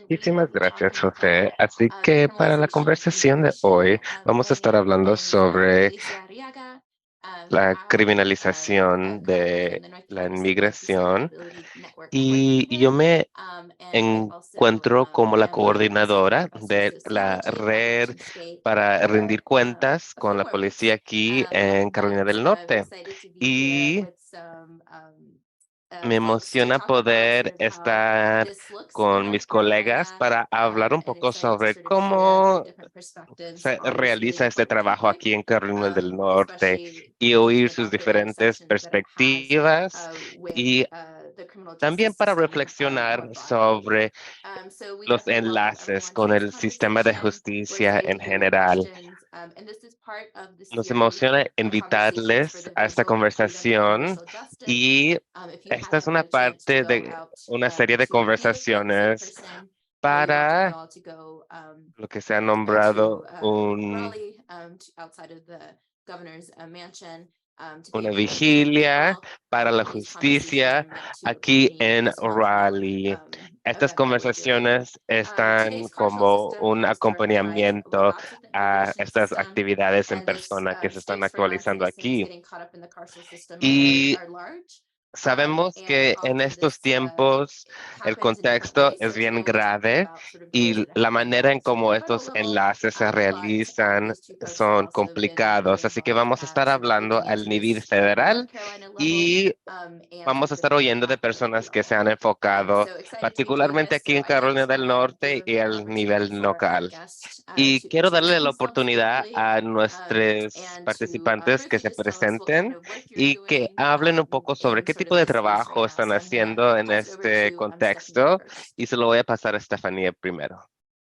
Muchísimas gracias, José. Así que para la conversación de hoy vamos a estar hablando sobre la criminalización de la inmigración y yo me encuentro como la coordinadora de la red para rendir cuentas con la policía aquí en Carolina del Norte. Y me emociona poder estar con mis colegas para hablar un poco sobre cómo se realiza este trabajo aquí en Carolina del Norte y oír sus diferentes perspectivas y también para reflexionar sobre los enlaces con el sistema de justicia en general. Nos emociona invitarles a esta conversación y esta es una parte de una serie de conversaciones para lo que se ha nombrado una vigilia para la justicia aquí en Raleigh. Estas conversaciones están como un acompañamiento a estas actividades en persona que se están actualizando aquí. Y sabemos que en estos tiempos el contexto es bien grave y la manera en cómo estos enlaces se realizan son complicados. Así que vamos a estar hablando al nivel federal y vamos a estar oyendo de personas que se han enfocado particularmente aquí en Carolina del Norte y al nivel local. Y quiero darle la oportunidad a nuestros participantes que se presenten y que hablen un poco sobre qué tipo de trabajo están haciendo en este contexto. Y se lo voy a pasar a Estefanía primero.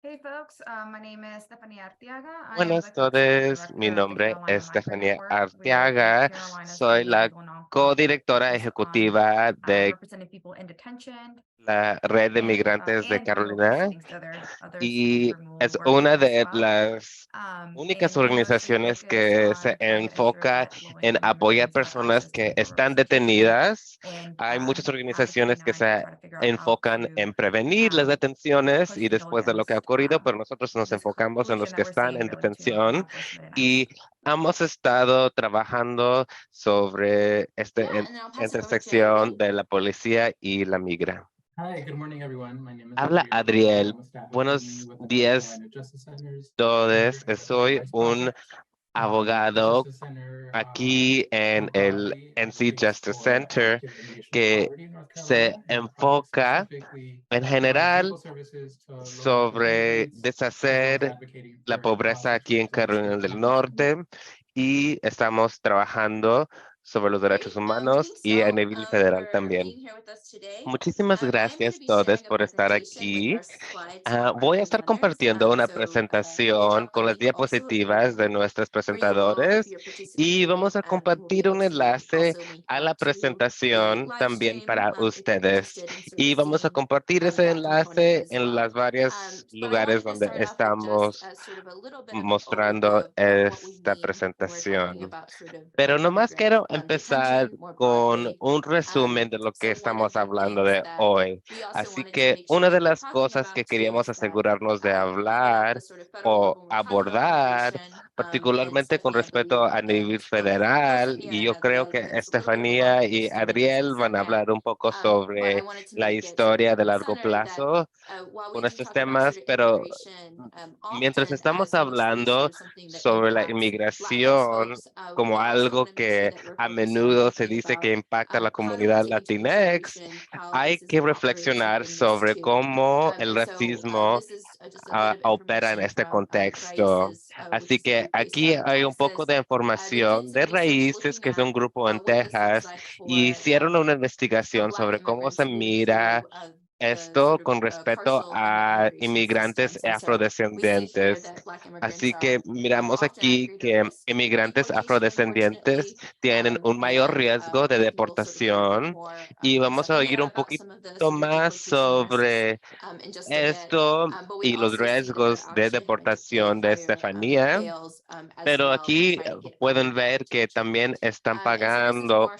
Hey folks, my name is Stephanie Arteaga. I am the Buenas co-executive tardes, mi director of the nombre Carolina es Library Estefanía Network. We are the Arteaga, Carolinas soy only la legal nonprofit codirectora focused on ejecutiva de representing people in detention la Red de Migrantes de and criminal Carolina. proceedings. So other Y supervision es work una as de well. las únicas And we mostly organizaciones focus que se on trying to ensure enfoca that en low-income apoyar immigrants are personas accessing que legal están representation detenidas. and Hay muchas organizaciones que advocating on and se try to figure out how enfocan to en prevenir las detenciones push y the bill después de lo que ha against ocurrido, pero nosotros nos this enfocamos en pollution los que that we're están seeing en related to law detención enforcement and ICE. y hemos estado trabajando sobre esta intersección de la policía y la migra. Hi, good morning, everyone. My name is Habla Adriel. Adriel. I'm a staff attorney Buenos with the días Carolina Justice Centers todos. Immigrant Justice Soy Rights un Project. The abogado Justice Center aquí en more el broadly NC advocates Justice for Center active immigration que equality in North se Carolina, and our project enfoca specifically en provides general legal services to low-income sobre immigrants, as well as deshacer advocating la for pobreza aquí en prostitutes and Carolina escaped del migration. Norte y estamos trabajando sobre los derechos humanos y a nivel federal también. Muchísimas gracias a todos por estar aquí. Voy a estar compartiendo una presentación con las diapositivas de nuestros presentadores y vamos a compartir un enlace a la presentación también para ustedes. Y vamos a compartir ese enlace en las varios lugares donde estamos mostrando esta presentación. Pero nomás quiero empezar con un resumen de lo que estamos hablando de hoy. Así que una de las cosas que queríamos asegurarnos de hablar o abordar, particularmente con respecto a nivel federal, y yo creo que Estefanía y Adriel van a hablar un poco sobre la historia de largo plazo con estos temas, pero mientras estamos hablando sobre la inmigración como algo que a menudo se dice que impacta a la comunidad Latinx, hay que reflexionar sobre cómo el racismo opera en este contexto. Así que aquí hay un poco de información de Raíces, que es un grupo en Texas, y hicieron una investigación sobre cómo se mira esto con respecto a inmigrantes afrodescendientes. Así que miramos aquí que inmigrantes afrodescendientes tienen un mayor riesgo de deportación y vamos a oír un poquito más sobre esto y los riesgos de deportación de Estefanía. Pero aquí pueden ver que también están pagando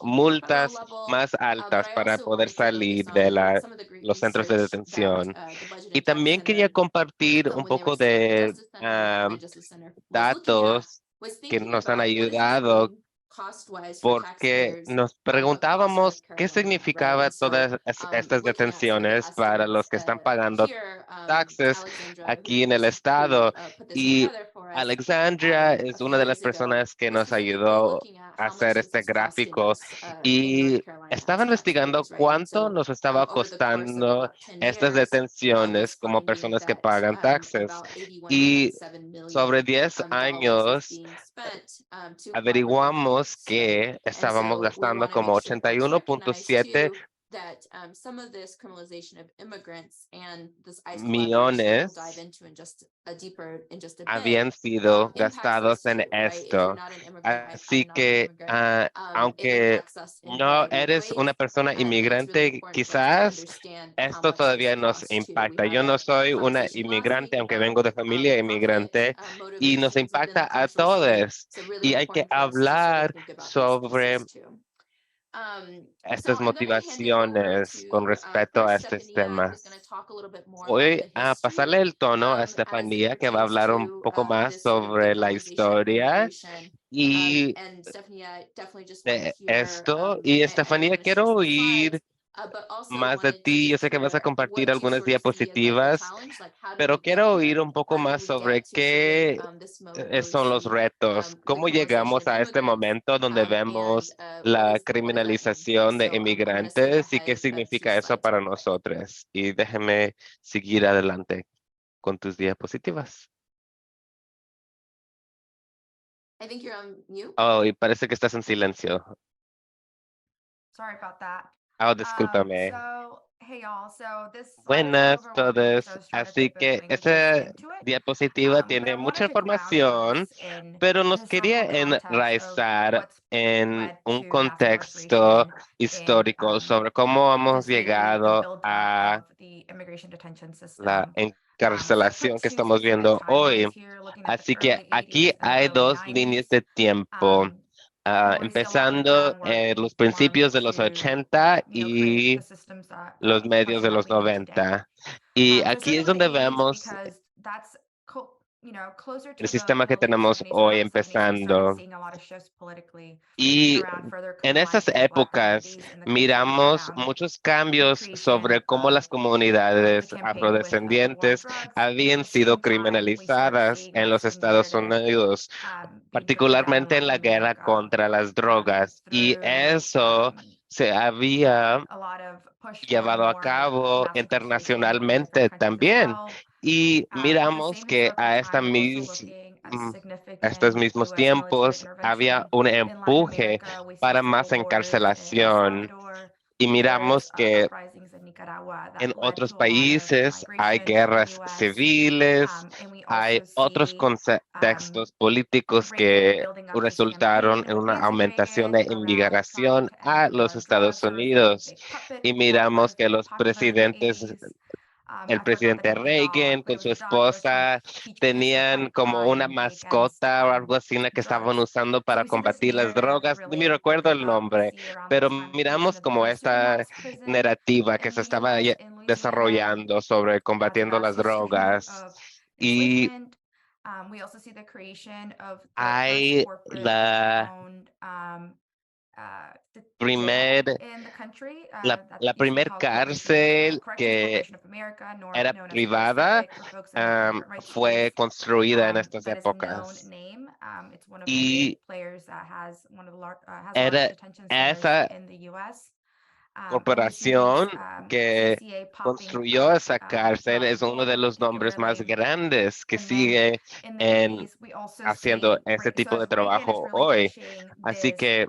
multas más altas para poder salir de los centros de detención. Y también quería compartir un poco de datos que nos han ayudado porque nos preguntábamos qué significaba todas estas detenciones para los que están pagando taxes aquí en el estado. Y Alexandria es una de las personas que nos ayudó a hacer este gráfico y estaba investigando cuánto nos estaba costando estas detenciones como personas que pagan taxes. Y sobre 10 años averiguamos que estábamos gastando como 81.7 millones habían sido gastados en esto. Así que, aunque no eres una persona inmigrante, quizás esto todavía nos impacta. Yo no soy una inmigrante, aunque vengo de familia inmigrante, y nos impacta a todos. Y hay que hablar sobre estas motivaciones con respecto a estos temas. Voy a pasarle el tono a Estefanía, que va a hablar un poco más sobre la historia y de esto. Y Estefanía, quiero oír más de ti. Yo sé que vas a compartir algunas diapositivas, pero quiero oír un poco más sobre qué son los retos, cómo llegamos a este momento donde vemos la criminalización de inmigrantes y qué significa eso para nosotros. Y déjeme seguir adelante con tus diapositivas. Oh, y parece que estás en silencio. Sorry about that. Oh, discúlpame. Hey y'all, this slide is Buenas overwhelming, todos. so start a Así bit, but que let me get esta into it. diapositiva But tiene I want mucha to get grounded información, first in pero the nos quería historical context of enraizar what's en led un to mass contexto incarceration histórico in sobre cómo hemos just really the llegado buildup a of the immigration detention la system. So I encarcelación put que two estamos specific viendo hoy. timelines here, looking at the Así que early aquí 80s and the hay early dos líneas 90s. de tiempo, Where we see a lot of the empezando groundwork en los formed principios de los to 80 create y the systems that los we medios de question that los we have today. 90. Y So I aquí es started with donde the 80s vemos because that's closer el to the sistema que colonial tenemos 70s, hoy around the 70s, we started empezando. seeing a lot of shifts politically Y around further en esas criminalizing Black épocas communities in the country, miramos around muchos the cambios creation sobre cómo of las the comunidades campaign with the war on afrodescendientes drugs. And at habían the sido same time, we started criminalizadas seeing en that los same Estados narrative Unidos, being driven down in particularmente en Latin la guerra America contra las drogas. Y through eso se había a lot of push for llevado a more cabo mass incarceration in different internacionalmente countries as también. well. Y At the miramos same que historical time, we're also looking at a estos significant mismos U.S. military tiempos había intervention un in Latin empuje America. We see para civil más wars in El encarcelación. Salvador. Y There's miramos que uprisings in Nicaragua en that led otros to a lot of países hay migration to the guerras U.S. civiles, And we hay also otros see contextos políticos Reagan que building up his resultaron campaign en with una Nancy aumentación Reagan de around trying inmigración to end a the war los on Estados drugs. They were kind of a Unidos. big puppet Y of that. That miramos was que very los popular in the presidentes 80s. el I forgot the presidente name of the doll. Reagan There con was su a doll that was trying esposa to teach kids to tenían fight como una crime, be against mascota o algo así en la que estaban drugs. usando So para we see this combatir las narrative drogas. Ni really recuerdo building el up. We nombre, see around pero this time the creation miramos of the como first civil esta rights prison narrativa que in se the estaba U.S. in Louisiana desarrollando sobre as a combatiendo mass las sustainment drogas. of Y enslavement. We also see the creation of the first hay la corporate-owned jail primer, in the country that la used to be primer called cárcel Corrections que Corporation of America, era known as privada, CIVIC for folks in the immigrant rights fue space. construida en estas That is a known épocas. name. It's one of the big Y players that has one of the has large era detention centers esa in the U.S. And we see these corporación que CCA popping construyó up esa cárcel throughout the es uno de world, los nombres más particularly. grandes que And then sigue in the en 80s, we also haciendo see, ese so tipo as de Reagan is trabajo hoy. relinquishing Así this que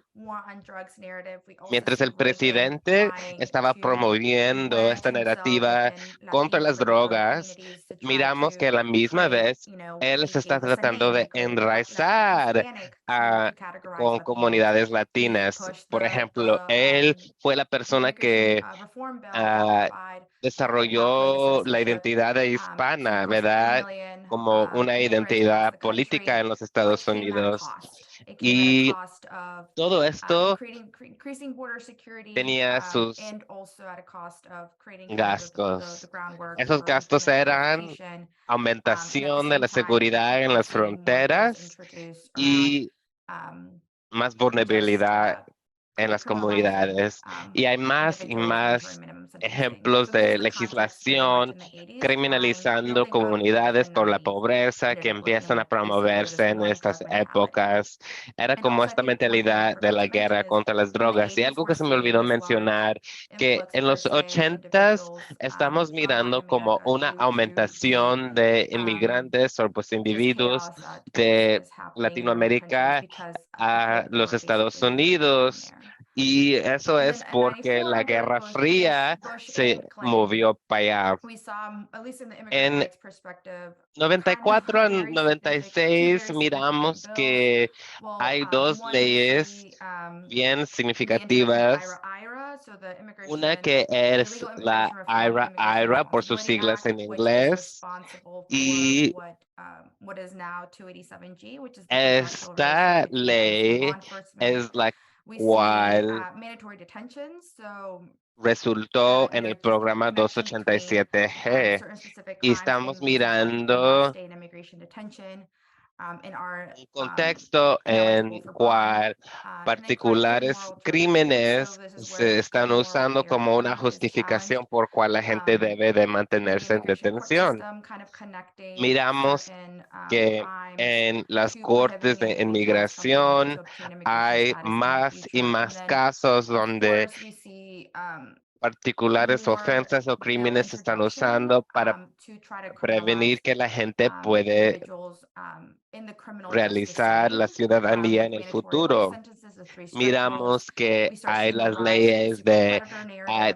Mientras el presidente estaba promoviendo esta narrativa contra las drogas, miramos que a la misma vez él se está tratando de enraizar con comunidades latinas. Por ejemplo, él fue la persona que desarrolló la identidad hispana, ¿verdad? Como una identidad política en los Estados Unidos. Y todo esto tenía sus gastos. Esos gastos eran aumentación de la seguridad en las fronteras y más vulnerabilidad en las comunidades. Y hay más y más ejemplos de legislación criminalizando comunidades por la pobreza que empiezan a promoverse en estas épocas. Era como esta mentalidad de la guerra contra las drogas. Y algo que se me olvidó mencionar, que en los 80s estamos mirando como una aumentación de inmigrantes o pues individuos de Latinoamérica a los Estados Unidos. Y eso es porque la Guerra Fría se movió para allá. En 94 a 96 miramos que hay dos leyes bien significativas. Una que es la IRA por sus siglas en inglés, y esta ley es la cual resultó en el programa 287G. Y estamos mirando un contexto en cual particulares crímenes se están usando como una justificación por cual la gente debe de mantenerse en detención. Miramos que en las cortes de inmigración hay más y más casos donde particulares ofensas o crímenes se están usando para prevenir que la gente puede realizar la ciudadanía en el futuro. Miramos que hay las leyes de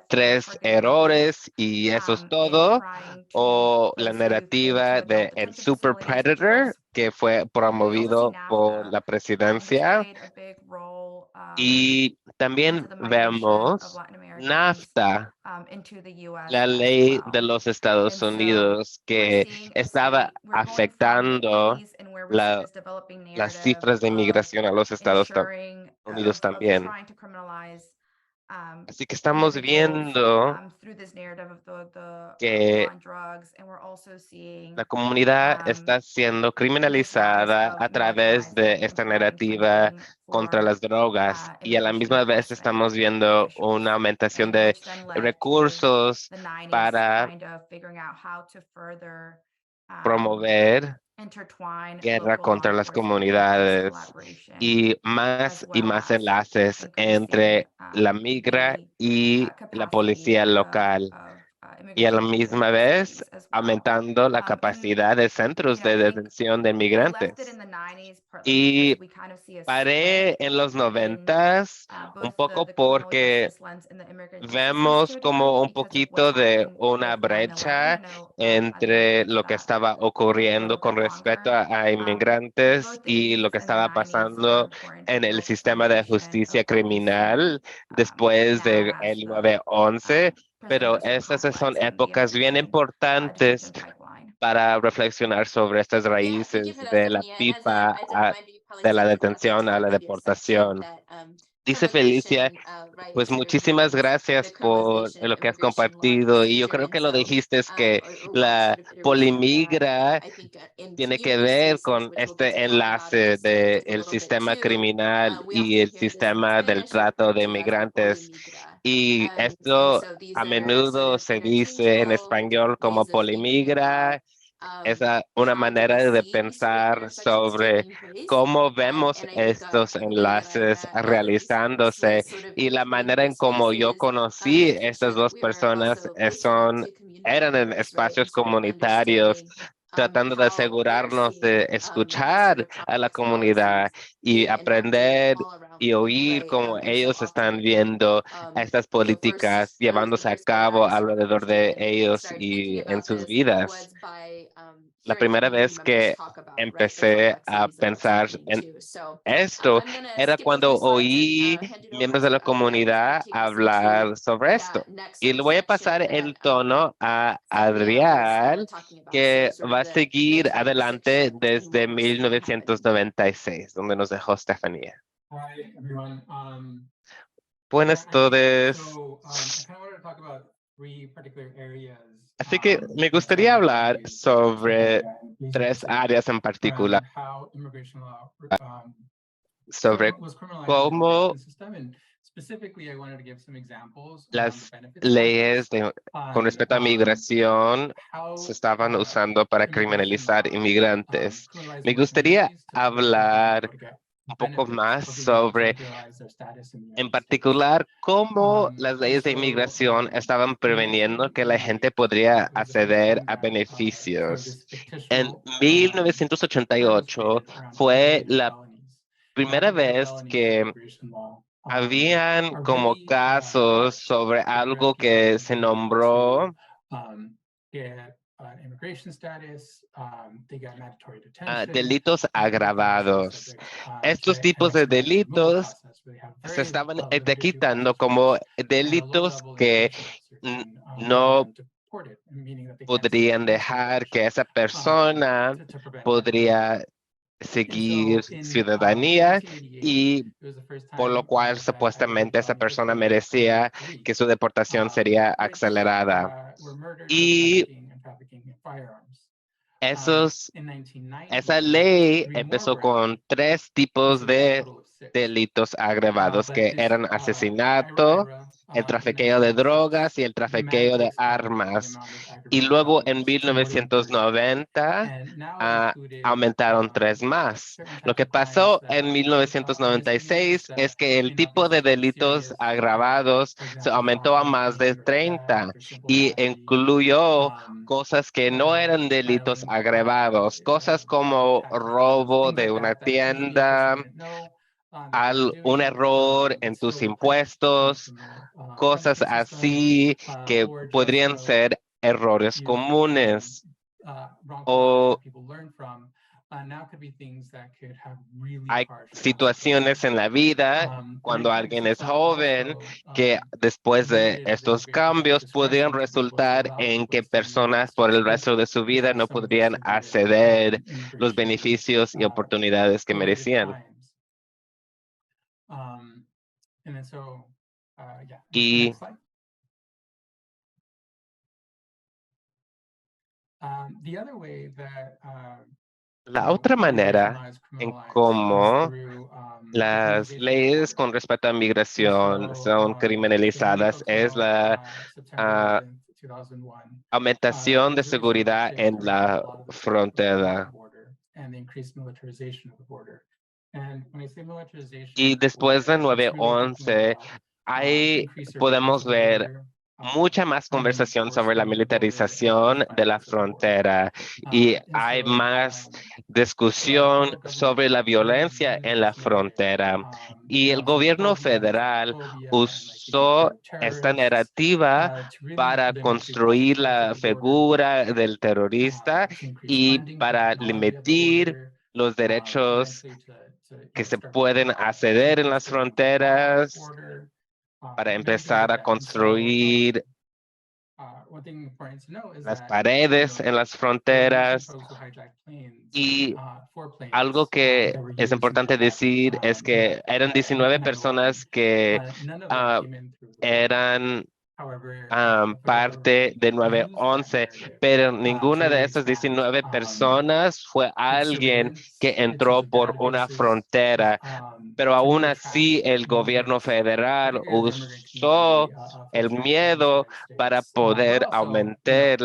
3 errores y eso es todo, o la narrativa de el super predator que fue promovido por la presidencia. Y también vemos NAFTA, la ley de los Estados Unidos, que estaba afectando las cifras de inmigración a los Estados Unidos también. Así que estamos viendo que la comunidad está siendo criminalizada a través de esta narrativa contra las drogas, y a la misma vez estamos viendo una aumentación de recursos para promover guerra contra las comunidades y más enlaces entre la migra y la policía local, y a la misma vez aumentando la capacidad de centros de detención de inmigrantes. Y paré en los 90s un poco porque vemos como un poquito de una brecha entre lo que estaba ocurriendo con respecto a inmigrantes y lo que estaba pasando en el sistema de justicia criminal después del 9/11, pero esas son épocas bien importantes para reflexionar sobre estas raíces de la pipa de la detención a la deportación. Dice Felicia, pues muchísimas gracias por lo que has compartido, y yo creo que lo dijiste, es que la polimigra tiene que ver con este enlace del sistema criminal y el sistema del trato de inmigrantes. Y esto a menudo se dice en español como polimigra. Es una manera de pensar sobre cómo vemos estos enlaces realizándose, y la manera en cómo yo conocí estas dos personas eran en espacios comunitarios tratando de asegurarnos de escuchar a la comunidad y aprender y oír cómo ellos están viendo estas políticas llevándose a cabo alrededor de ellos y en sus vidas. La primera vez que empecé a pensar en esto era cuando oí miembros de la comunidad hablar sobre esto. Y le voy a pasar el tono a Adrián, que va a seguir adelante desde 1996, donde nos dejó Estefanía. Hi, everyone. Buenas tardes. Así que me gustaría hablar sobre tres áreas en particular, sobre cómo las leyes con respecto a migración se estaban usando para criminalizar inmigrantes. Me gustaría hablar un poco más sobre, en particular, cómo las leyes de inmigración estaban preveniendo que la gente podría acceder a beneficios. En 1988 fue la primera vez que habían como casos sobre algo que se nombró delitos agravados. Estos tipos de delitos se estaban etiquetando como delitos que no podrían dejar que esa persona podría seguir ciudadanía y por lo cual supuestamente esa persona merecía que su deportación sería acelerada. Y esa ley empezó con 3 tipos de delitos agravados, que eran asesinato, el trafiqueo de drogas y el trafiqueo de armas. Y luego en 1990 aumentaron 3 más. Lo que pasó en 1996 es que el tipo de delitos agravados se aumentó a más de 30 y incluyó cosas que no eran delitos agravados, cosas como robo de una tienda, un error en tus impuestos, cosas así que podrían ser errores comunes o hay situaciones en la vida cuando alguien es joven que después de estos cambios podrían resultar en que personas por el resto de su vida no podrían acceder los beneficios y oportunidades que merecían. Y la otra manera en cómo las leyes con respecto a migración son criminalizadas es la aumentación de seguridad en la frontera. Y después de 9/11, ahí podemos ver mucha más conversación sobre la militarización de la frontera y hay más discusión sobre la violencia en la frontera. Y el gobierno federal usó esta narrativa para construir la figura del terrorista y para limitar los derechos que se pueden acceder en las fronteras, para empezar a construir las paredes en las fronteras. Y algo que es importante decir es que eran 19 personas que eran parte de 9/11, pero ninguna de esas 19 personas fue alguien que entró por una frontera. Pero aún así el gobierno federal usó el miedo para poder aumentar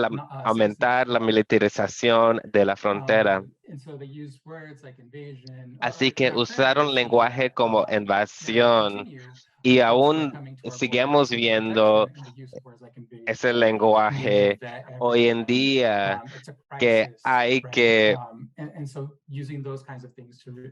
la militarización de la frontera. Así que usaron lenguaje como invasión y aún seguimos viendo ese lenguaje hoy en día que hay que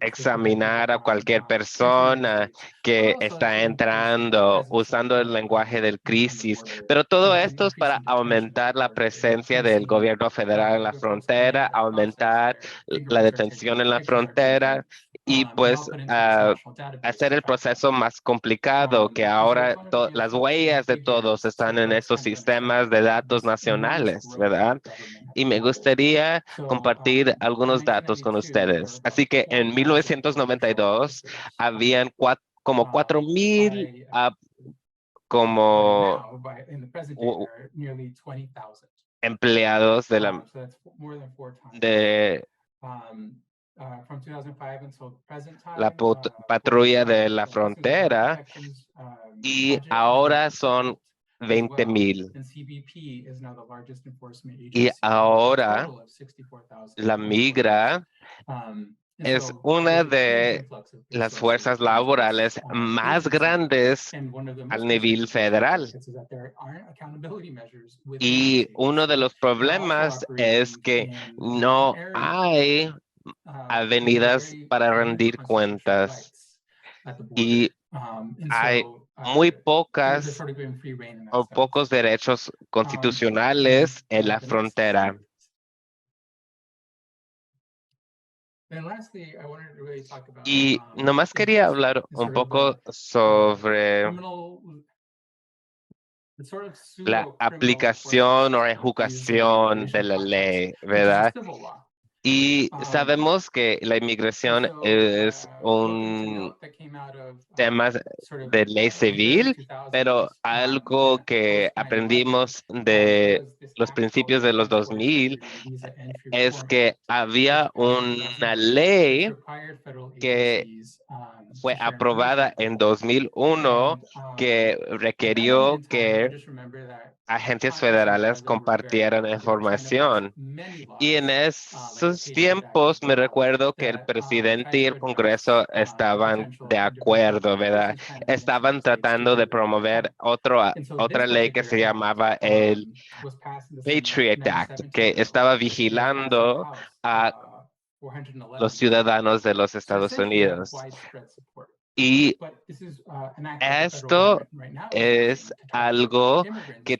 examinar a cualquier persona que está entrando usando el lenguaje del crisis, pero todo esto es para aumentar la presencia del gobierno federal en la frontera, aumentar la detención en la frontera y pues hacer el proceso más complicado, que ahora las huellas de todos están en estos sistemas de datos nacionales, ¿verdad? Y me gustaría compartir algunos datos con ustedes. Así que en 1992 habían como 4,000 como empleados de la de la patrulla de la frontera y ahora son 20,000. Y ahora la migra es una de las fuerzas laborales más grandes al nivel federal. Y uno de los problemas es que no hay avenidas para rendir cuentas y hay muy pocas o pocos derechos constitucionales en la frontera. Y nomás quería hablar un poco sobre la aplicación o ejecución de la ley, ¿verdad? Y sabemos que la inmigración es un tema de ley civil, pero algo que aprendimos de los principios de los 2000 es que había una ley que fue aprobada en 2001 que requirió que agencias federales compartieran información. Y en esos tiempos me recuerdo que el presidente y el Congreso estaban de acuerdo, ¿verdad? Estaban tratando de promover otra ley que se llamaba el Patriot Act, que estaba vigilando a los ciudadanos de los Estados Unidos. Y esto es algo que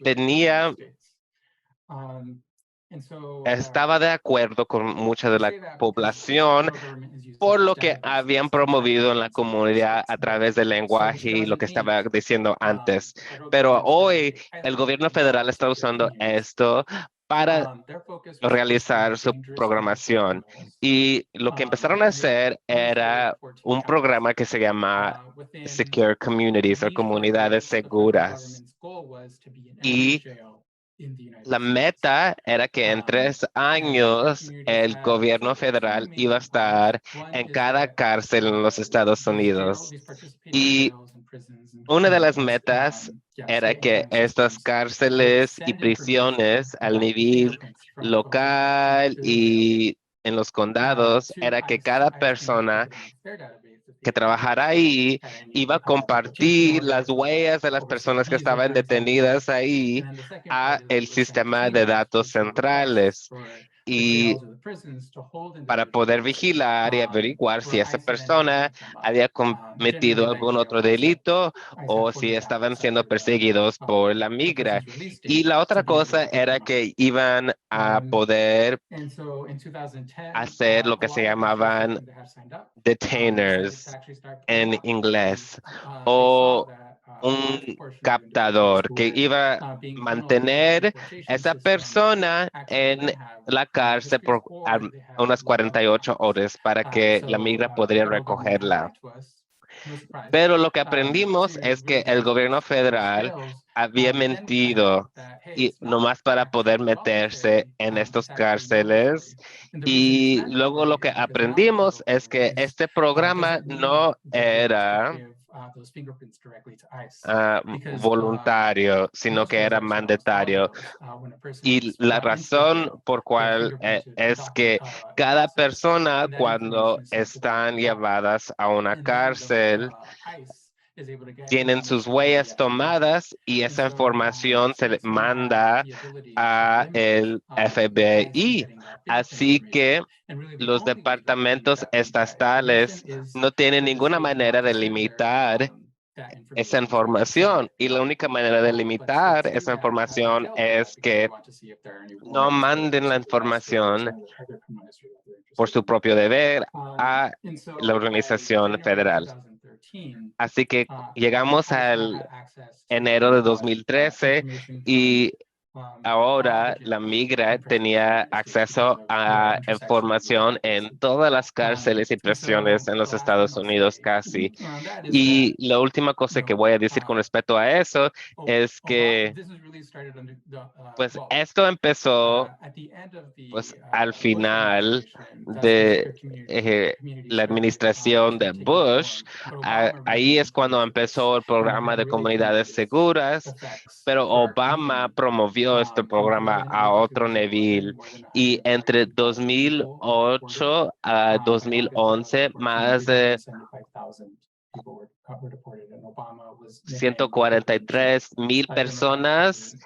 estaba de acuerdo con mucha de la población por lo que habían promovido en la comunidad a través del lenguaje y lo que estaba diciendo antes. Pero hoy el gobierno federal está usando esto para realizar su programación. Y lo que empezaron a hacer era un programa que se llama Secure Communities o comunidades seguras. Y la meta era que en 3 años el gobierno federal iba a estar en cada cárcel en los Estados Unidos. Y una de las metas era que estas cárceles y prisiones al nivel local y en los condados, era que cada persona que trabajara ahí iba a compartir las huellas de las personas que estaban detenidas ahí a el sistema de datos centrales. Y para poder vigilar y averiguar si esa persona había cometido algún otro delito o si estaban siendo perseguidos por la migra. Y la otra cosa era que iban a poder hacer lo que se llamaban detainers en inglés o un captador que iba a mantener esa persona en la cárcel por unas 48 horas para que la migra podría recogerla. Pero lo que aprendimos es que el gobierno federal había mentido y nomás para poder meterse en estos cárceles. Y luego lo que aprendimos es que este programa no era voluntario, sino que era mandatario. Y la razón por cual es que cada persona cuando están llevadas a una cárcel tienen sus huellas tomadas y esa información se le manda a el FBI. Así que los departamentos estatales no tienen ninguna manera de limitar esa información y la única manera de limitar esa información es que no manden la información por su propio deber a la organización federal. Así que llegamos al enero de 2013 y ahora la migra tenía acceso a información en todas las cárceles y prisiones en los Estados Unidos casi. Y la última cosa que voy a decir con respecto a eso es que pues esto empezó pues al final de la administración de Bush. Ahí es cuando empezó el programa de comunidades seguras, pero Obama promovió este programa a otro nivel y entre 2008 a 2011 más de 143,000 personas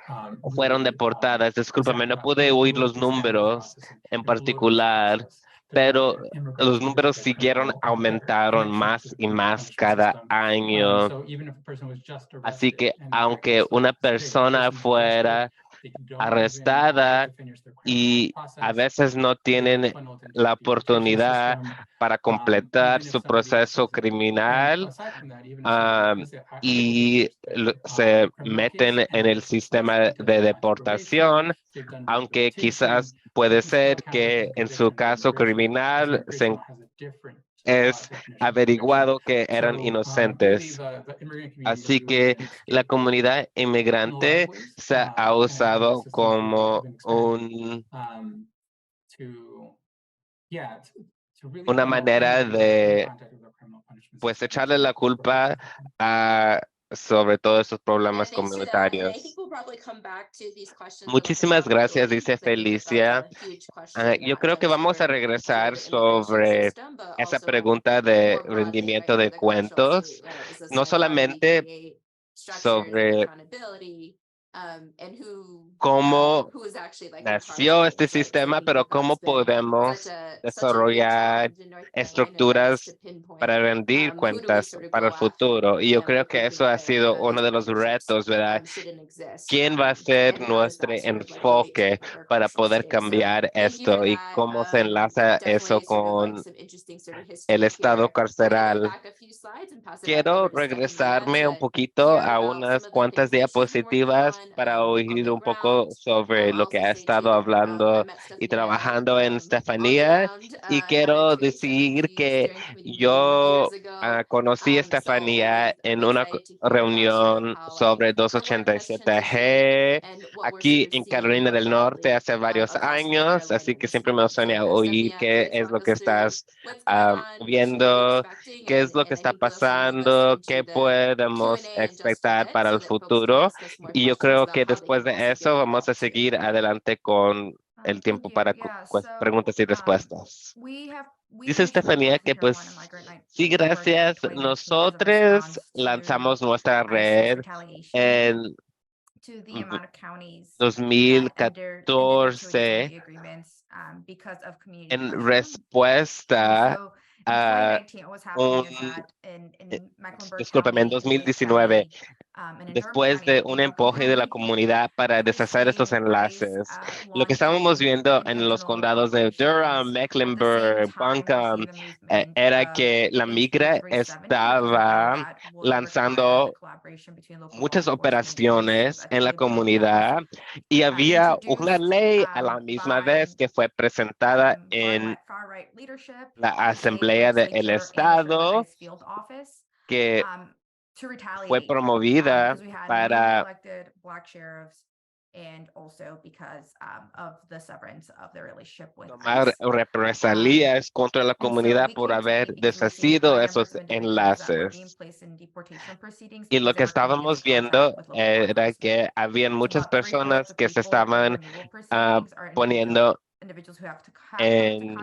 fueron deportadas. Discúlpame, no pude oír los números en particular, pero los números siguieron, aumentaron más y más cada año. Así que aunque una persona fuera arrestada y a veces no tienen la oportunidad para completar su proceso criminal, y se meten en el sistema de deportación, aunque quizás puede ser que en su caso criminal es averiguado que eran inocentes. Así que la comunidad inmigrante se ha usado como una manera de pues echarle la culpa a sobre todos estos problemas comunitarios. Muchísimas gracias, dice Felicia. Yo creo que vamos a regresar sobre esa pregunta de rendimiento de cuentos, no solamente sobre cómo nació este sistema, pero cómo podemos desarrollar estructuras para rendir cuentas para el futuro. Y yo creo que eso ha sido uno de los retos, ¿verdad? ¿Quién va a ser nuestro enfoque para poder cambiar esto y cómo se enlaza eso con el estado carceral? Quiero regresarme un poquito a unas cuantas diapositivas para oír un poco sobre lo que ha estado hablando y trabajando en Estefanía. Y quiero decir que yo conocí a Estefanía en una reunión sobre 287G aquí en Carolina del Norte hace varios años, así que siempre me gustaría oír qué es lo que estás viendo, qué es lo que está pasando, qué podemos expectar para el futuro. Y yo creo que después de eso vamos a seguir adelante con el tiempo para preguntas y respuestas. Dice Estefanía que pues sí, gracias. Nosotros lanzamos nuestra red en 2014 en respuesta a discúlpame, en 2019, después de un empuje de la comunidad para deshacer estos enlaces. Lo que estábamos viendo en los condados de Durham, Mecklenburg, Buncombe, era que la migra estaba lanzando muchas operaciones en la comunidad y había una ley a la misma vez que fue presentada en la Asamblea del Estado que fue promovida para tomar represalias contra la comunidad por haber deshacido esos enlaces. Y lo que estábamos viendo era que habían muchas personas que se estaban poniendo en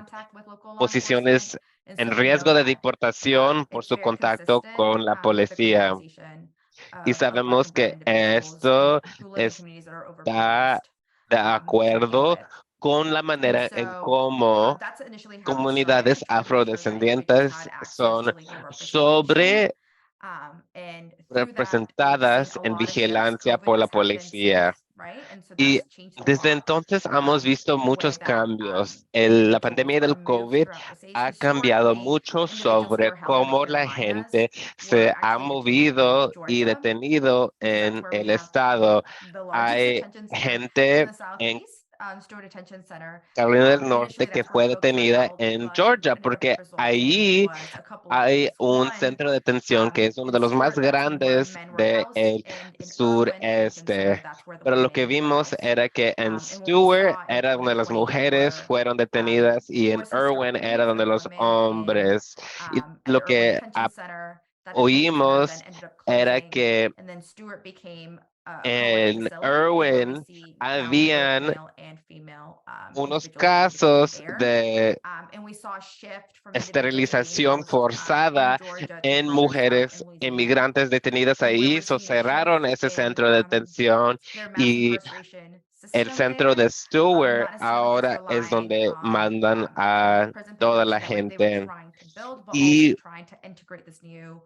posiciones en riesgo de deportación por su contacto con la policía. Y sabemos que esto está de acuerdo con la manera en cómo comunidades afrodescendientes son sobre representadas en vigilancia por la policía. Y desde entonces hemos visto muchos cambios. La pandemia del COVID ha cambiado mucho sobre cómo la gente se ha movido y detenido en el estado. Hay gente en Carolina del Norte que fue detenida en Georgia porque ahí hay un centro de detención que es uno de los más grandes del sureste. Pero lo que vimos era que en Stewart era donde las mujeres fueron detenidas y en Irwin era donde los hombres. Y lo que oímos era que en Irwin habían unos casos de esterilización forzada en mujeres inmigrantes detenidas ahí, cerraron ese centro de detención y el centro de Stewart ahora es donde mandan a toda la gente. Y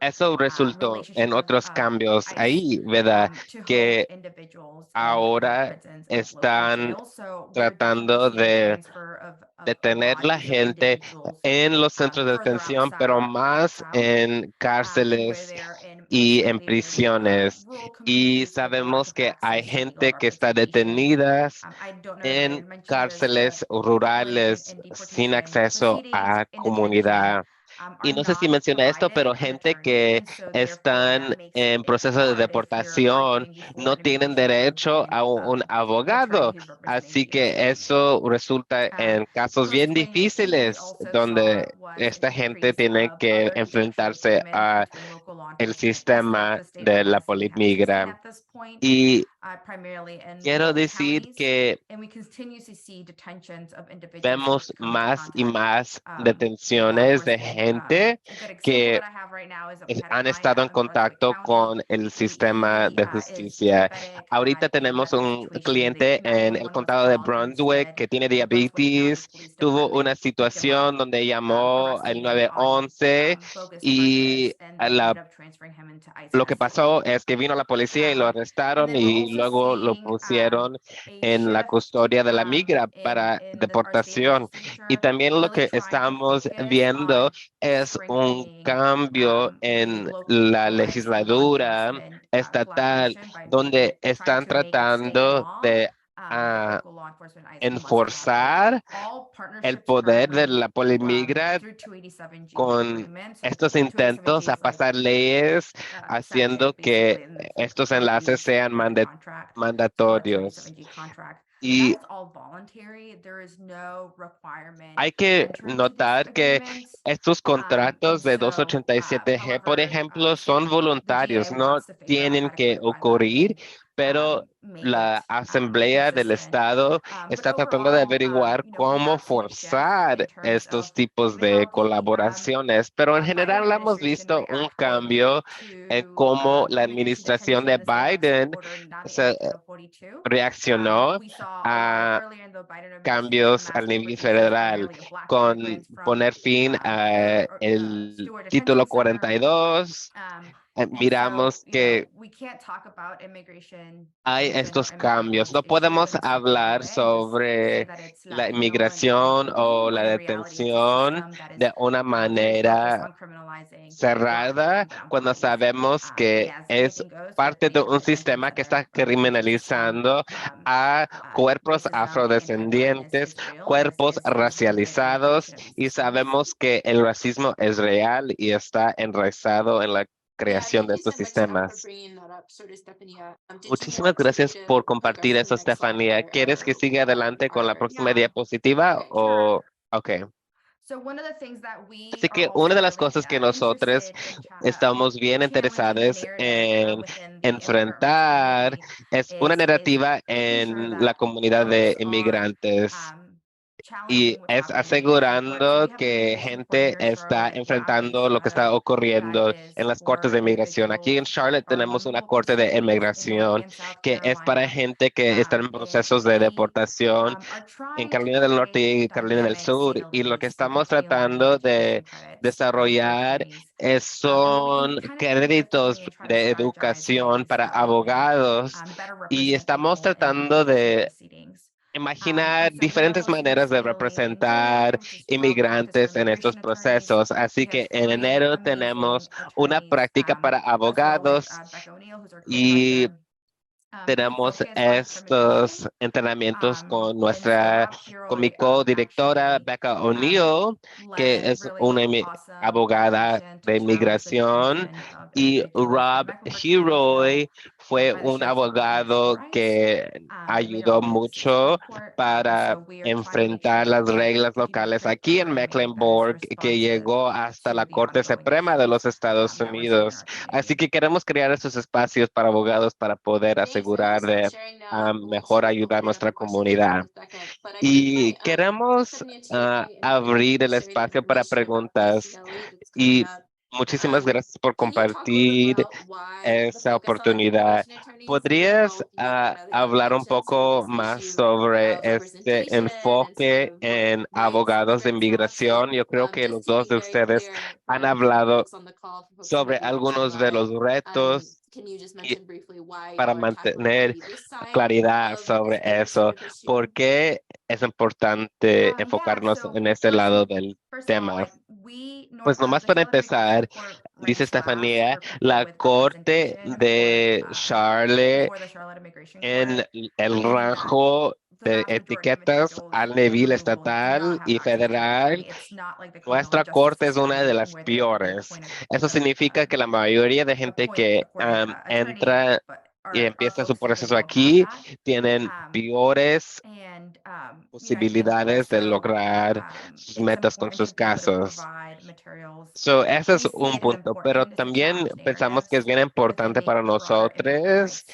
eso resultó en otros cambios ahí, ¿verdad? Que ahora están tratando de detener la gente en los centros de detención, pero más en cárceles y en prisiones. Y sabemos que hay gente que está detenida en cárceles rurales sin acceso a comunidad. Y no sé si mencioné esto, pero gente que están en proceso de deportación no tienen derecho a un abogado. Así que eso resulta en casos bien difíciles donde esta gente tiene que enfrentarse a el sistema de la polimigra. Y quiero decir que vemos más y más detenciones de gente que han estado en contacto con el sistema de justicia. Ahorita tenemos un cliente en el condado de Brunswick que tiene diabetes, tuvo una situación donde llamó al 911 y lo que pasó es que vino la policía y lo arrestaron y luego lo pusieron en la custodia de la migra para deportación. Y también lo que estamos viendo es un cambio en la legislatura estatal donde están tratando de enforzar el poder de la polimigra con estos intentos a pasar leyes haciendo que estos enlaces sean mandatorios. Y hay que notar que estos contratos de 287G, por ejemplo, son voluntarios, no tienen que ocurrir, pero la Asamblea del Estado está tratando de averiguar cómo forzar estos tipos de colaboraciones, pero en general hemos visto un cambio en cómo la administración de Biden se reaccionó a cambios al nivel federal con poner fin a el título 42. Miramos que hay estos cambios. No podemos hablar sobre la inmigración o la detención de una manera cerrada cuando sabemos que es parte de un sistema que está criminalizando a cuerpos afrodescendientes, cuerpos racializados y sabemos que el racismo es real y está enraizado en la creación de estos sistemas. Muchísimas gracias por compartir eso, Estefanía. ¿Quieres que siga adelante con la próxima diapositiva o...? Ok. Así que una de las cosas que nosotros estamos bien interesados en enfrentar es una narrativa en la comunidad de inmigrantes. y es asegurando que gente está enfrentando lo que está ocurriendo en las cortes de inmigración. Aquí en Charlotte tenemos una corte de inmigración que es para gente que está en procesos de deportación en Carolina del Norte y Carolina del Sur. Y lo que estamos tratando de desarrollar son créditos de educación para abogados y estamos tratando de imaginar diferentes maneras de representar inmigrantes en estos procesos. Así que en enero tenemos una práctica para abogados y tenemos estos entrenamientos con con mi co-directora Becca O'Neill, que es una abogada de inmigración, y Rob Heroy fue un abogado que ayudó mucho para enfrentar las reglas locales aquí en Mecklenburg, que llegó hasta la Corte Suprema de los Estados Unidos. Así que queremos crear esos espacios para abogados para poder asegurar de mejor ayudar a nuestra comunidad. Y queremos abrir el espacio para preguntas. Y muchísimas gracias por compartir esa oportunidad. ¿Podrías hablar un poco más sobre este enfoque en abogados de inmigración? Yo creo que los dos de ustedes han hablado sobre algunos de los retos y para mantener claridad sobre eso. ¿Por qué es importante enfocarnos en este lado del tema? Pues nomás para empezar, dice Estefanía, la Corte de Charlotte en el rango de etiquetas al nivel estatal y federal, nuestra corte es una de las peores. Eso significa que la mayoría de gente que entra y empieza su proceso aquí tienen peores posibilidades de lograr sus metas con sus casos. Ese es un punto, pero también pensamos que es bien importante para nosotros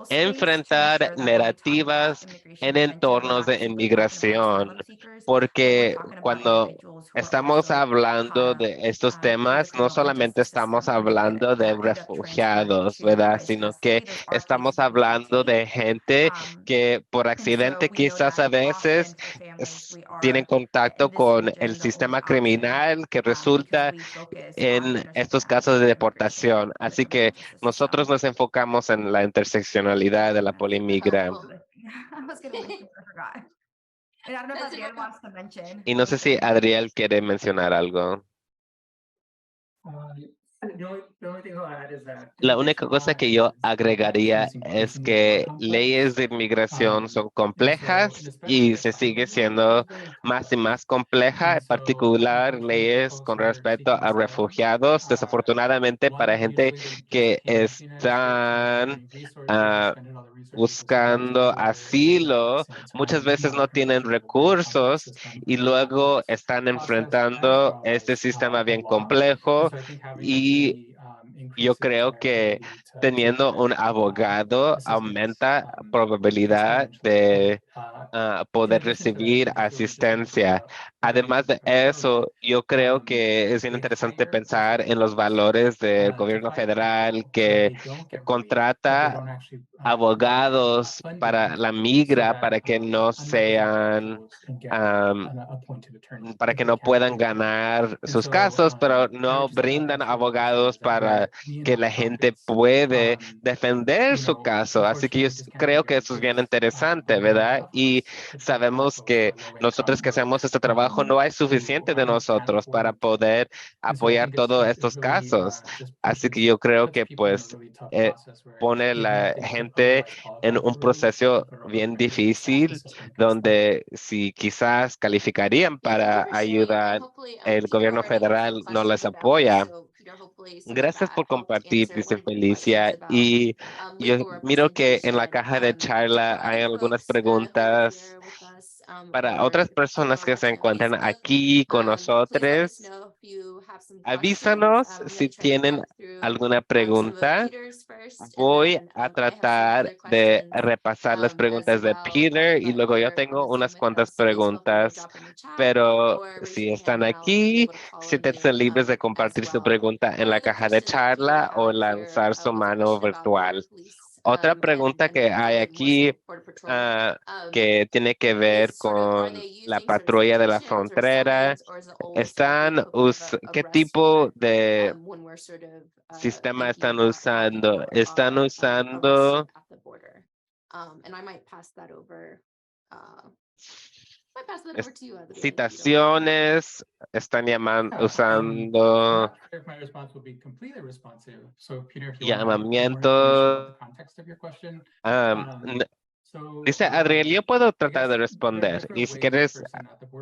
enfrentar narrativas en entornos de inmigración, porque cuando estamos hablando de estos temas, no solamente estamos hablando de refugiados, ¿verdad? Sino que estamos hablando de gente que por accidente quizás a veces tienen contacto con el sistema criminal que resulta en estos casos de deportación. Así que nosotros nos enfocamos en la interseccionalidad de la polimigra. I was gonna mention, but I forgot. And I don't know if Adriel wants to mention. Y no sé si Adriel quiere mencionar algo. The only thing I'll add is that La it takes a única cosa lot que to yo make agregaría policing es even more que complex. leyes de inmigración son And complejas especially y the se sigue filing rules siendo are very más y complex. más compleja, en And particular for the leyes folks con that are respecto seeking a asylum, refugiados. Desafortunadamente para gente usually they just que can't get the United States. They don't have están any resources or ah, spending all the resources to get back to buscando where they're asilo, facing. It's muchas veces not no a very tienen achievable, very complex recursos system, y and very luego complex están process as enfrentando well este as sistema the bien law. And complejo so I think having an y attorney yo increases creo their que ability to teniendo un get abogado assistance aumenta probabilidad exponentially. de In poder addition to that, I recibir think it's really just asistencia. a very Además de complex government. eso, yo creo que es bien They interesante hire pensar en los refugees valores del to gobierno fight federal people that que they don't get relief, but they contrata don't actually provide abogados funding para la so migra that para que no unrepresented sean individuals can get am, an appointed attorney para if que they no can't puedan pay for it. ganar And sus so casos, pero I no would just add brindan that to what you said abogados is that para we in que la gente nonprofits, puede defender su caso. Así que yo unfortunately just can't creo do que it eso es bien because interesante, we don't have ¿verdad? enough of Y us, particularly sabemos folks who que are low nosotros income, que hacemos este trabajo no hay suficiente de who can't nosotros para afford to. poder And so I apoyar think todos it's estos really casos. just Así que yo creo puts que people in a pues really tough eh, process where pone even if la they could gente otherwise en qualify un for relief, proceso they're bien really sad the difícil system puts them. donde si quizás calificarían para ayudar, el gobierno federal no les apoya. Gracias por compartir, dice Felicia. Y yo miro que en la caja de charla hay algunas preguntas Para otras personas que se encuentran aquí con nosotros, avísanos si tienen alguna pregunta. Voy a tratar de repasar las preguntas de Peter y luego yo tengo unas cuantas preguntas, pero si están aquí, siéntense libres de compartir su pregunta en la caja de charla o lanzar su mano virtual. Otra pregunta que hay aquí que tiene que ver con la patrulla de la frontera. ¿Qué tipo de sistema están usando? Están usando citaciones, están usando If my response will be completely responsive. So Peter, if you want more information about llamamientos. the context of your question. Dice Adriel, yo puedo tratar de responder y si quieres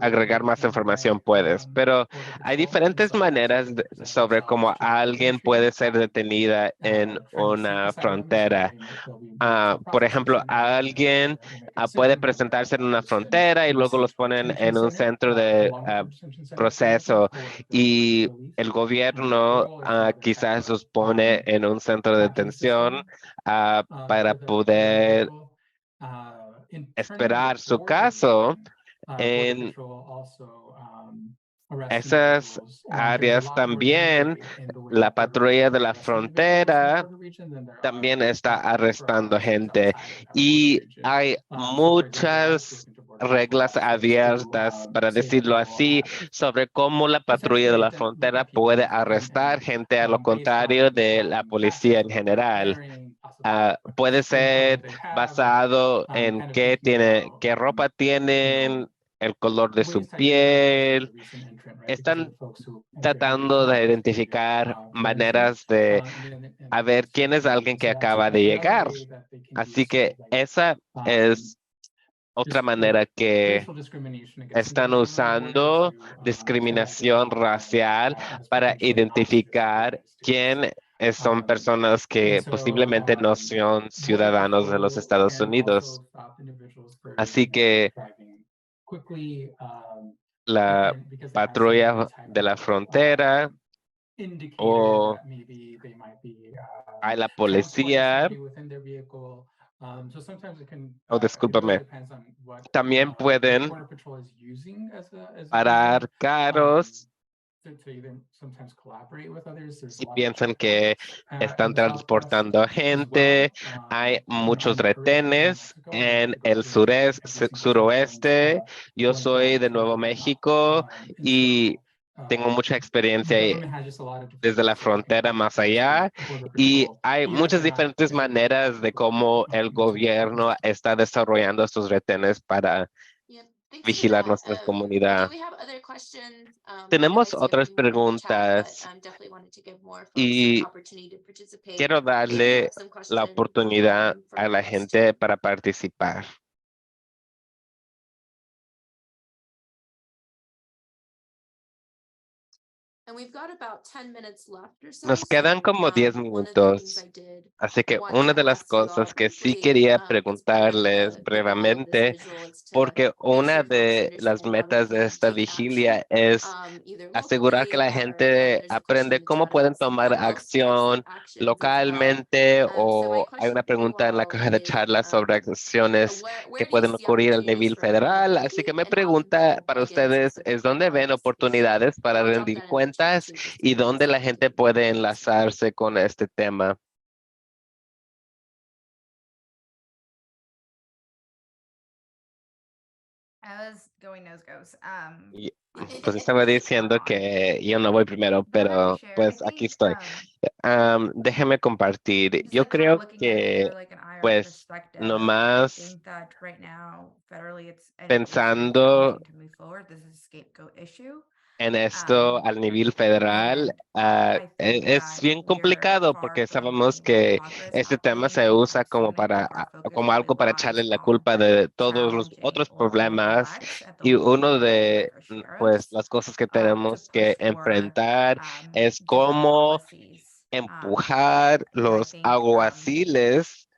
agregar más información puedes, pero hay diferentes maneras sobre cómo alguien puede ser detenida en una frontera. Por ejemplo, alguien puede presentarse en una frontera y luego los ponen en un centro de proceso y el gobierno quizás los pone en un centro de detención para poder esperar su caso. En esas áreas también, la patrulla de la frontera también está arrestando gente y hay muchas reglas abiertas, para decirlo así, sobre cómo la patrulla de la frontera puede arrestar gente a lo contrario de la policía en general. Puede ser basado en qué ropa tienen, el color de su piel. Están tratando de identificar maneras de a ver quién es alguien que acaba de llegar. Así que esa es otra manera que están usando discriminación racial para identificar quién son personas que posiblemente no son ciudadanos de los Estados Unidos. Así que la patrulla de la frontera o a la policía, discúlpame, también pueden parar carros si piensan que están transportando gente. Hay muchos retenes en el suroeste. Yo soy de Nuevo México y tengo mucha experiencia desde la frontera más allá y hay muchas diferentes maneras de cómo el gobierno está desarrollando estos retenes para vigilar nuestra comunidad. Tenemos otras preguntas y quiero darle la oportunidad a la gente para participar. Nos quedan como 10 minutos, así que una de las cosas que sí quería preguntarles brevemente, porque una de las metas de esta vigilia es asegurar que la gente aprende cómo pueden tomar acción localmente o hay una pregunta en la caja de charlas sobre acciones que pueden ocurrir a nivel federal. Así que mi pregunta para ustedes es dónde ven oportunidades para rendir cuentas y dónde la gente puede enlazarse con este tema. Pues estaba diciendo que yo no voy primero, pero pues aquí estoy. Déjeme compartir. Yo creo que pues nomás pensando en esto al nivel federal, es bien complicado porque sabemos que este tema se usa como como algo para echarle la culpa de todos los otros problemas y uno de pues las cosas que tenemos que enfrentar es cómo empujar los alguaciles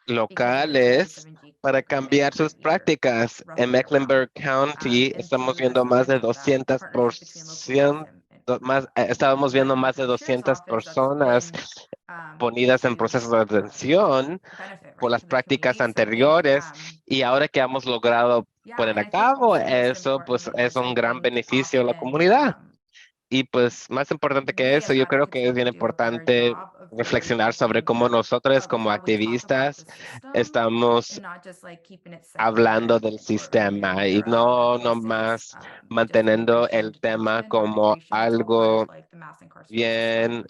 locales para cambiar sus prácticas. En Mecklenburg County estamos viendo más de 200%, estábamos viendo más de 200 personas ponidas en procesos de detención por las prácticas anteriores y ahora que hemos logrado poner a cabo eso, pues es un gran beneficio a la comunidad. Y pues más importante que eso, yo creo que es bien importante reflexionar sobre cómo nosotros como activistas estamos hablando del sistema y no nomás manteniendo el tema como algo bien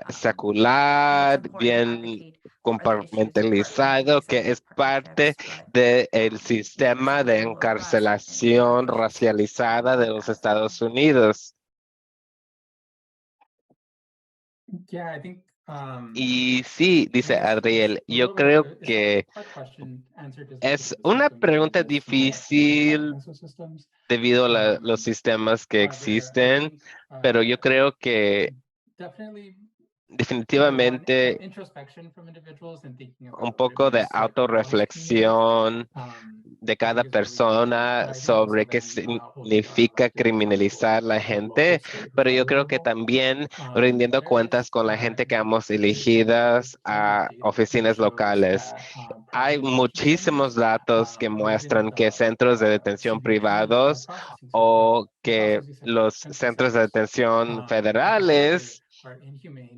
secular, bien compartimentalizado, que es parte del sistema de encarcelación racializada de los Estados Unidos. Yeah, I think Y sí, dice Adriel, yo creo que es una pregunta difícil debido a los sistemas que existen, pero yo creo que definitivamente un poco de autorreflexión de cada persona sobre qué significa criminalizar a la gente, pero yo creo que también rindiendo cuentas con la gente que hemos elegidas a oficinas locales. Hay muchísimos datos que muestran que centros de detención privados o que los centros de detención federales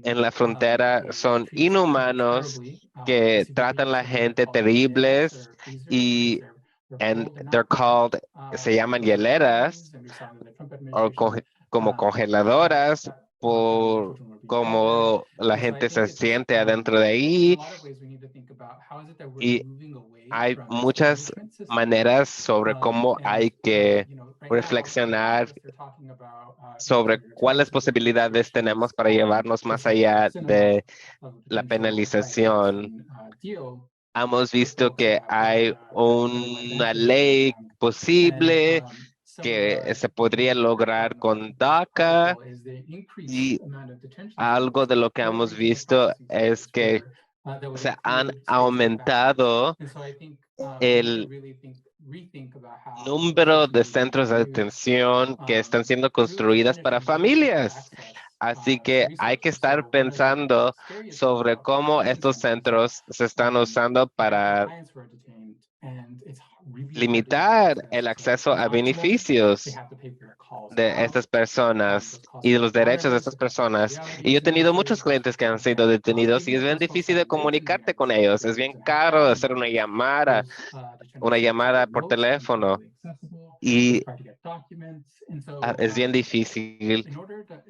en la frontera son inhumanos, que tratan a la gente terribles y they're called, se llaman hieleras o como congeladoras por cómo la gente se siente adentro de ahí. Y hay muchas maneras sobre cómo hay que reflexionar sobre cuáles posibilidades tenemos para llevarnos más allá de la penalización. Hemos visto que hay una ley posible que se podría lograr con DACA y algo de lo que hemos visto es que se han aumentado el número de centros de detención que están siendo construidas para familias. Así que hay que estar pensando sobre cómo estos centros se están usando para limitar el acceso a beneficios de estas personas y de los derechos de estas personas. Y yo he tenido muchos clientes que han sido detenidos y es bien difícil de comunicarte con ellos. Es bien caro hacer una llamada por teléfono y es bien difícil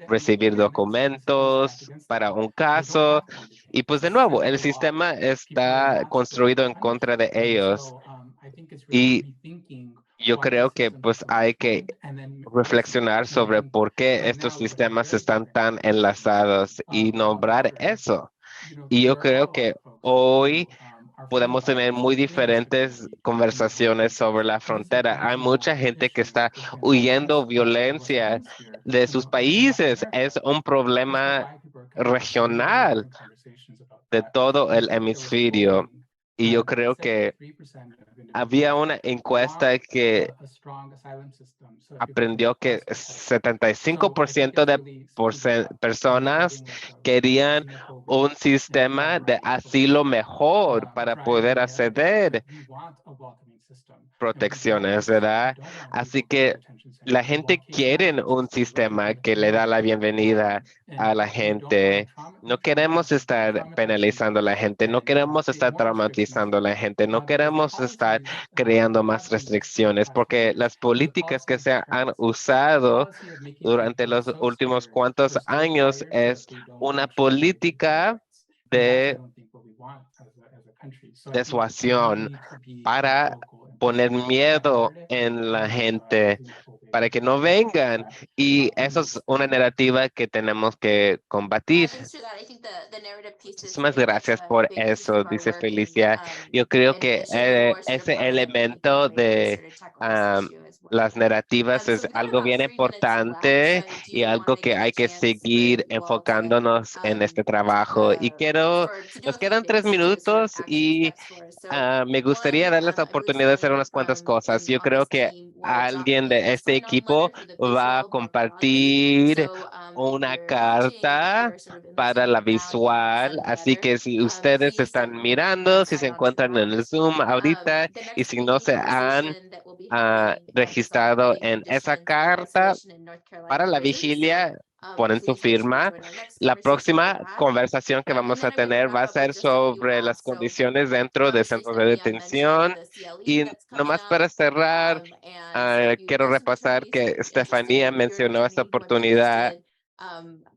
recibir documentos para un caso. Y pues de nuevo, el sistema está construido en contra de ellos. Y yo creo que pues hay que reflexionar sobre por qué estos sistemas están tan enlazados y nombrar eso. Y yo creo que hoy podemos tener muy diferentes conversaciones sobre la frontera. Hay mucha gente que está huyendo violencia de sus países. Es un problema regional de todo el hemisferio. Y yo creo que había una encuesta que aprendió que 75% de personas querían un sistema de asilo mejor para poder acceder protecciones, ¿verdad? Así que la gente quiere un sistema que le da la bienvenida a la gente. No queremos estar penalizando a la gente, no queremos estar traumatizando a la gente, no queremos estar creando más restricciones, porque las políticas que se han usado durante los últimos cuantos años es una política de disuasión para poner miedo en la gente para que no vengan. Y eso es una narrativa que tenemos que combatir. Muchísimas gracias por eso, dice Felicia. Yo creo que ese elemento de las narrativas es algo bien importante y algo que hay que seguir enfocándonos en este trabajo. Y nos quedan 3 minutos y me gustaría darles la oportunidad de hacer unas cuantas cosas. Yo creo que alguien de este equipo va a compartir una carta para la visual, así que si ustedes están mirando, si se encuentran en el Zoom ahorita y si no se han registrado en esa carta para la vigilia, ponen su firma. La próxima conversación que vamos a tener va a ser sobre las condiciones dentro de centros de detención. Y nomás para cerrar, quiero repasar que Estefanía mencionó esta oportunidad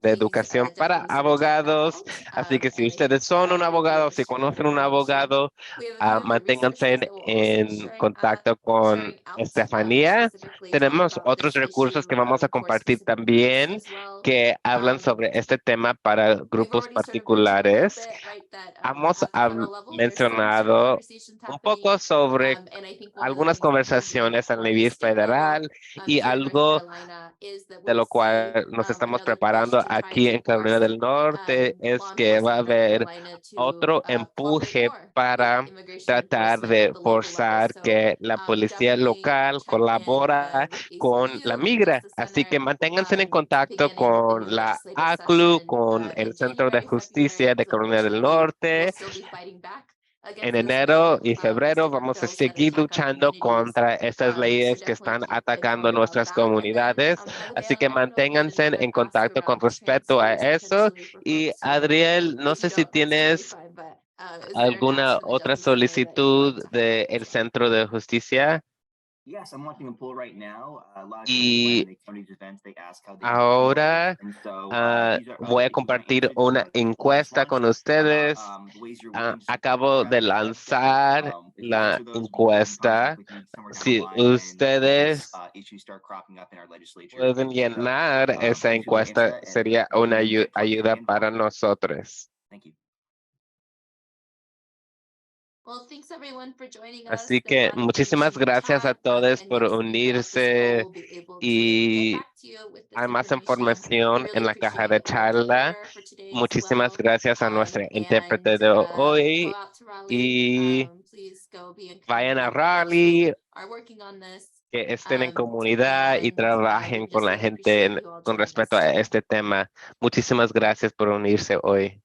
de educación para abogados. Así que si ustedes son un abogado, si conocen un abogado, manténganse en contacto con Estefanía. Tenemos otros recursos que vamos a compartir también que hablan sobre este tema para grupos particulares. Hemos mencionado un poco sobre algunas conversaciones en nivel federal y algo de lo cual nos estamos preparando aquí en Carolina del Norte es que va a haber otro empuje para tratar de forzar que la policía local colabora con la migra. Así que manténganse en contacto con la ACLU, con el Centro de Justicia de Carolina del Norte. En enero y febrero vamos a seguir luchando contra estas leyes que están atacando nuestras comunidades. Así que manténganse en contacto con respecto a eso. Y Adriel, no sé si tienes alguna otra solicitud del Centro de Justicia. Yes, I'm watching a poll right now. Last year Y when they come to these events, they ask how they ahora and so these are voy a if you want to compartir answer, una the poll just encuesta con launched ustedes. about the ways you're looking to Acabo support de the website. lanzar If you la answer those, we can get in contact encuesta. with you somewhere down the Si line when these ustedes issues start cropping up in our legislature. pueden llenar esa Please feel free to answer encuesta, that, and sería we'll una get in touch ayuda again. para nosotros. Thank you. Así que muchísimas gracias a todos por unirse y hay más información en la caja de charla. Muchísimas gracias a nuestra intérprete de hoy y vayan a Raleigh, que estén en comunidad y trabajen con la gente con respecto a este tema. Muchísimas gracias por unirse hoy.